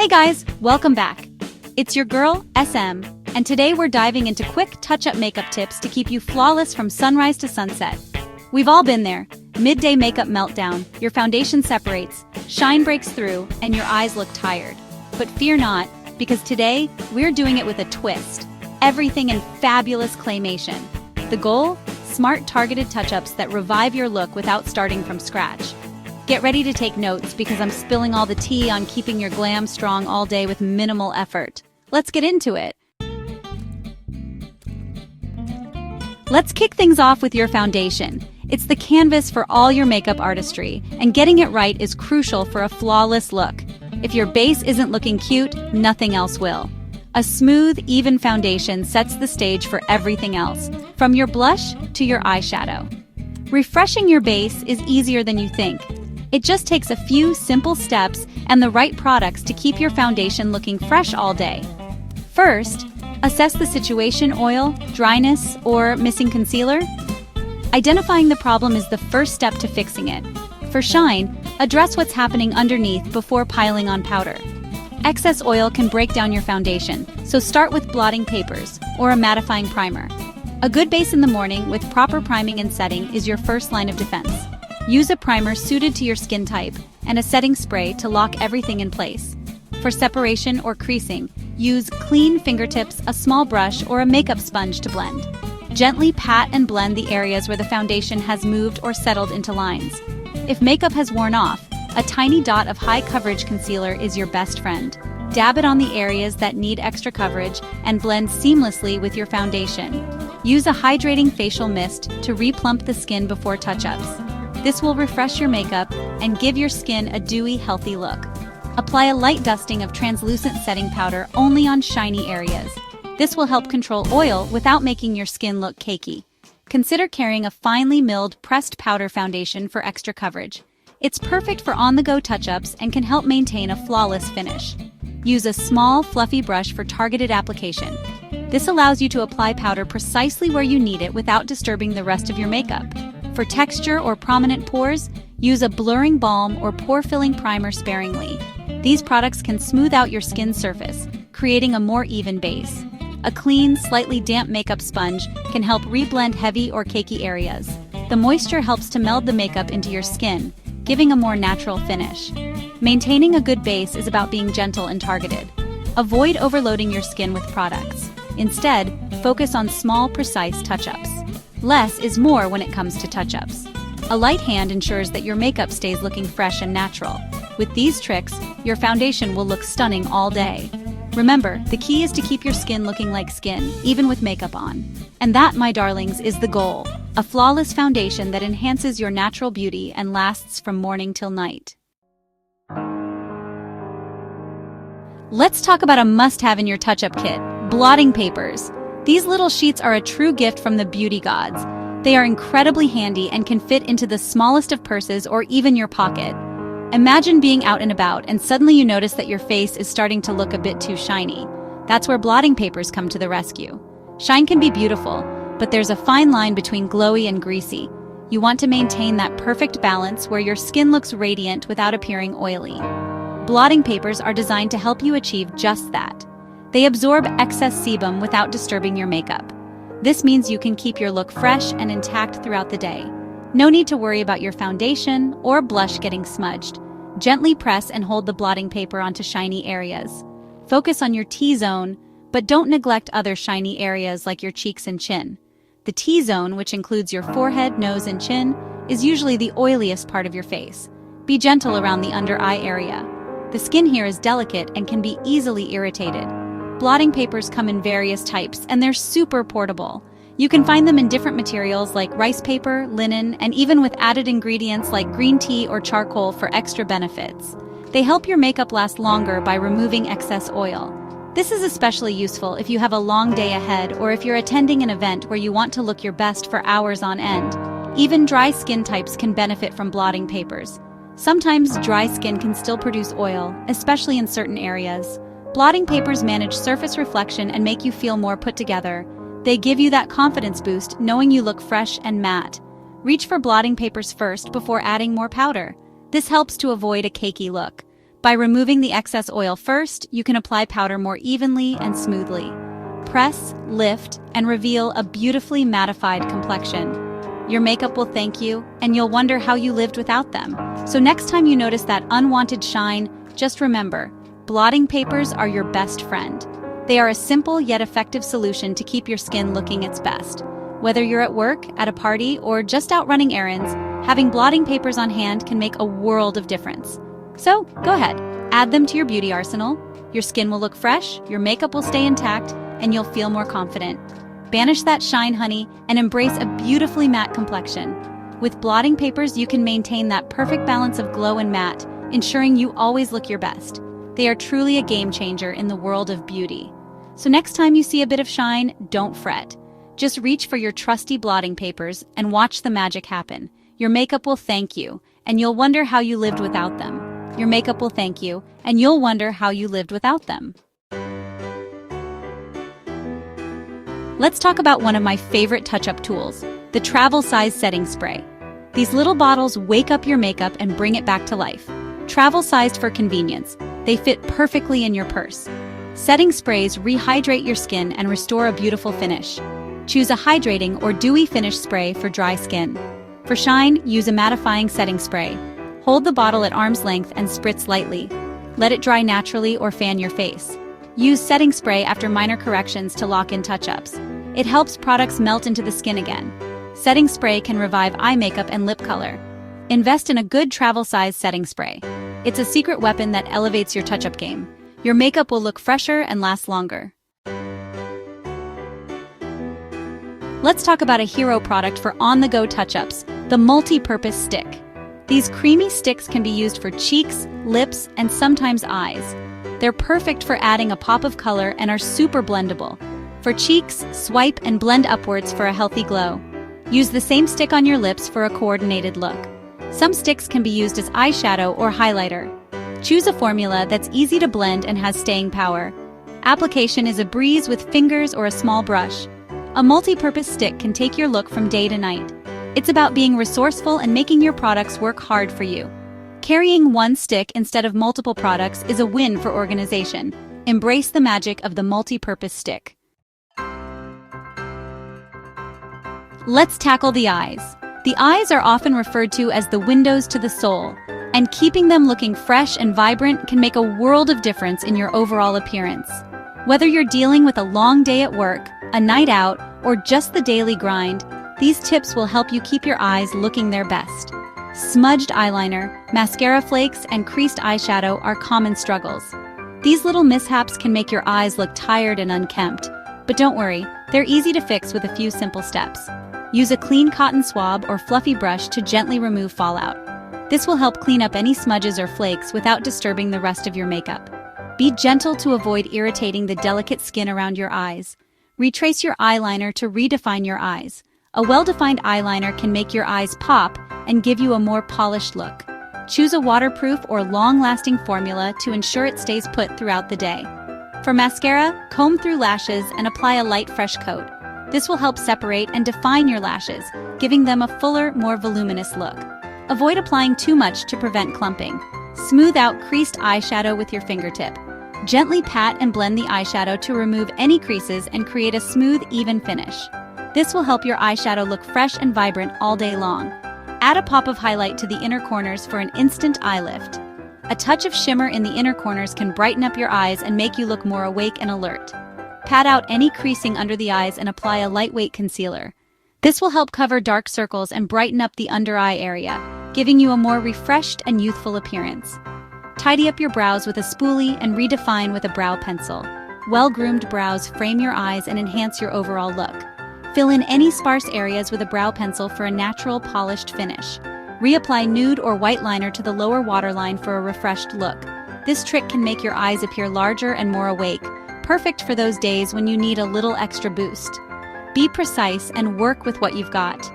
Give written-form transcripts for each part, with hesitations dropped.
Hey guys, welcome back. It's your girl, SM, and today we're diving into quick touch-up makeup tips to keep you flawless from sunrise to sunset. We've all been there. Midday makeup meltdown, your foundation separates, shine breaks through, and your eyes look tired. But fear not, because today, we're doing it with a twist. Everything in fabulous claymation. The goal? Smart targeted touch-ups that revive your look without starting from scratch. Get ready to take notes because I'm spilling all the tea on keeping your glam strong all day with minimal effort. Let's get into it. Let's kick things off with your foundation. It's the canvas for all your makeup artistry, and getting it right is crucial for a flawless look. If your base isn't looking cute, nothing else will. A smooth, even foundation sets the stage for everything else, from your blush to your eyeshadow. Refreshing your base is easier than you think. It just takes a few simple steps and the right products to keep your foundation looking fresh all day. First, assess the situation: oil, dryness, or missing concealer. Identifying the problem is the first step to fixing it. For shine, address what's happening underneath before piling on powder. Excess oil can break down your foundation, so start with blotting papers or a mattifying primer. A good base in the morning with proper priming and setting is your first line of defense. Use a primer suited to your skin type and a setting spray to lock everything in place. For separation or creasing, use clean fingertips, a small brush, or a makeup sponge to blend. Gently pat and blend the areas where the foundation has moved or settled into lines. If makeup has worn off, a tiny dot of high-coverage concealer is your best friend. Dab it on the areas that need extra coverage and blend seamlessly with your foundation. Use a hydrating facial mist to replump the skin before touch-ups. This will refresh your makeup and give your skin a dewy, healthy look. Apply a light dusting of translucent setting powder only on shiny areas. This will help control oil without making your skin look cakey. Consider carrying a finely milled pressed powder foundation for extra coverage. It's perfect for on-the-go touch-ups and can help maintain a flawless finish. Use a small, fluffy brush for targeted application. This allows you to apply powder precisely where you need it without disturbing the rest of your makeup. For texture or prominent pores, use a blurring balm or pore-filling primer sparingly. These products can smooth out your skin's surface, creating a more even base. A clean, slightly damp makeup sponge can help reblend heavy or cakey areas. The moisture helps to meld the makeup into your skin, giving a more natural finish. Maintaining a good base is about being gentle and targeted. Avoid overloading your skin with products. Instead, focus on small, precise touch-ups. Less is more when it comes to touch-ups. A light hand ensures that your makeup stays looking fresh and natural. With these tricks, your foundation will look stunning all day. Remember, the key is to keep your skin looking like skin, even with makeup on. And that, my darlings, is the goal. A flawless foundation that enhances your natural beauty and lasts from morning till night. Let's talk about a must-have in your touch-up kit: blotting papers. These little sheets are a true gift from the beauty gods. They are incredibly handy and can fit into the smallest of purses or even your pocket. Imagine being out and about and suddenly you notice that your face is starting to look a bit too shiny. That's where blotting papers come to the rescue. Shine can be beautiful, but there's a fine line between glowy and greasy. You want to maintain that perfect balance where your skin looks radiant without appearing oily. Blotting papers are designed to help you achieve just that. They absorb excess sebum without disturbing your makeup. This means you can keep your look fresh and intact throughout the day. No need to worry about your foundation or blush getting smudged. Gently press and hold the blotting paper onto shiny areas. Focus on your T-zone, but don't neglect other shiny areas like your cheeks and chin. The T-zone, which includes your forehead, nose, and chin, is usually the oiliest part of your face. Be gentle around the under-eye area. The skin here is delicate and can be easily irritated. Blotting papers come in various types, and they're super portable. You can find them in different materials like rice paper, linen, and even with added ingredients like green tea or charcoal for extra benefits. They help your makeup last longer by removing excess oil. This is especially useful if you have a long day ahead or if you're attending an event where you want to look your best for hours on end. Even dry skin types can benefit from blotting papers. Sometimes dry skin can still produce oil, especially in certain areas. Blotting papers manage surface reflection and make you feel more put together. They give you that confidence boost, knowing you look fresh and matte. Reach for blotting papers first before adding more powder. This helps to avoid a cakey look. By removing the excess oil first, you can apply powder more evenly and smoothly. Press, lift, and reveal a beautifully mattified complexion. Your makeup will thank you, and you'll wonder how you lived without them. So next time you notice that unwanted shine, just remember, blotting papers are your best friend. They are a simple yet effective solution to keep your skin looking its best. Whether you're at work, at a party, or just out running errands, having blotting papers on hand can make a world of difference. So, go ahead, add them to your beauty arsenal. Your skin will look fresh, your makeup will stay intact, and you'll feel more confident. Banish that shine, honey, and embrace a beautifully matte complexion. With blotting papers, you can maintain that perfect balance of glow and matte, ensuring you always look your best. They are truly a game changer in the world of beauty. So next time you see a bit of shine, don't fret. Just reach for your trusty blotting papers and watch the magic happen. Your makeup will thank you, and you'll wonder how you lived without them. Your makeup will thank you, and you'll wonder how you lived without them. Let's talk about one of my favorite touch-up tools, the travel size setting spray. These little bottles wake up your makeup and bring it back to life. Travel-sized for convenience, they fit perfectly in your purse. Setting sprays rehydrate your skin and restore a beautiful finish. Choose a hydrating or dewy finish spray for dry skin. For shine, use a mattifying setting spray. Hold the bottle at arm's length and spritz lightly. Let it dry naturally or fan your face. Use setting spray after minor corrections to lock in touch-ups. It helps products melt into the skin again. Setting spray can revive eye makeup and lip color. Invest in a good travel-size setting spray. It's a secret weapon that elevates your touch-up game. Your makeup will look fresher and last longer. Let's talk about a hero product for on-the-go touch-ups, the multi-purpose stick. These creamy sticks can be used for cheeks, lips, and sometimes eyes. They're perfect for adding a pop of color and are super blendable. For cheeks, swipe and blend upwards for a healthy glow. Use the same stick on your lips for a coordinated look. Some sticks can be used as eyeshadow or highlighter. Choose a formula that's easy to blend and has staying power. Application is a breeze with fingers or a small brush. A multi-purpose stick can take your look from day to night. It's about being resourceful and making your products work hard for you. Carrying one stick instead of multiple products is a win for organization. Embrace the magic of the multi-purpose stick. Let's tackle the eyes. The eyes are often referred to as the windows to the soul, and keeping them looking fresh and vibrant can make a world of difference in your overall appearance. Whether you're dealing with a long day at work, a night out, or just the daily grind, these tips will help you keep your eyes looking their best. Smudged eyeliner, mascara flakes, and creased eyeshadow are common struggles. These little mishaps can make your eyes look tired and unkempt, but don't worry, they're easy to fix with a few simple steps. Use a clean cotton swab or fluffy brush to gently remove fallout. This will help clean up any smudges or flakes without disturbing the rest of your makeup. Be gentle to avoid irritating the delicate skin around your eyes. Retrace your eyeliner to redefine your eyes. A well-defined eyeliner can make your eyes pop and give you a more polished look. Choose a waterproof or long-lasting formula to ensure it stays put throughout the day. For mascara, comb through lashes and apply a light, fresh coat. This will help separate and define your lashes, giving them a fuller, more voluminous look. Avoid applying too much to prevent clumping. Smooth out creased eyeshadow with your fingertip. Gently pat and blend the eyeshadow to remove any creases and create a smooth, even finish. This will help your eyeshadow look fresh and vibrant all day long. Add a pop of highlight to the inner corners for an instant eye lift. A touch of shimmer in the inner corners can brighten up your eyes and make you look more awake and alert. Pat out any creasing under the eyes and apply a lightweight concealer. This will help cover dark circles and brighten up the under eye area, giving you a more refreshed and youthful appearance. Tidy up your brows with a spoolie and redefine with a brow pencil. Well-groomed brows frame your eyes and enhance your overall look. Fill in any sparse areas with a brow pencil for a natural, polished finish. Reapply nude or white liner to the lower waterline for a refreshed look. This trick can make your eyes appear larger and more awake, perfect for those days when you need a little extra boost. Be precise and work with what you've got.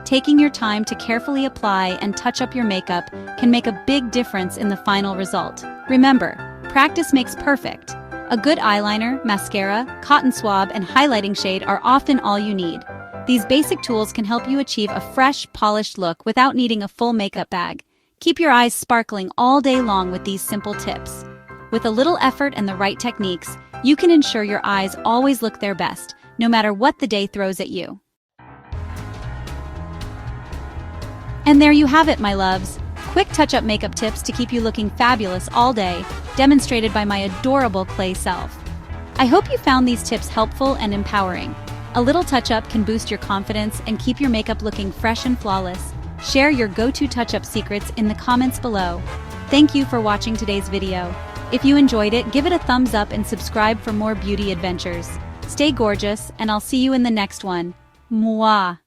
Taking your time to carefully apply and touch up your makeup can make a big difference in the final result. Remember, practice makes perfect. A good eyeliner, mascara, cotton swab, and highlighting shade are often all you need. These basic tools can help you achieve a fresh, polished look without needing a full makeup bag. Keep your eyes sparkling all day long with these simple tips. With a little effort and the right techniques, you can ensure your eyes always look their best, no matter what the day throws at you. And there you have it, my loves. Quick touch-up makeup tips to keep you looking fabulous all day, demonstrated by my adorable clay self. I hope you found these tips helpful and empowering. A little touch-up can boost your confidence and keep your makeup looking fresh and flawless. Share your go-to touch-up secrets in the comments below. Thank you for watching today's video. If you enjoyed it, give it a thumbs up and subscribe for more beauty adventures. Stay gorgeous, and I'll see you in the next one. Mwah!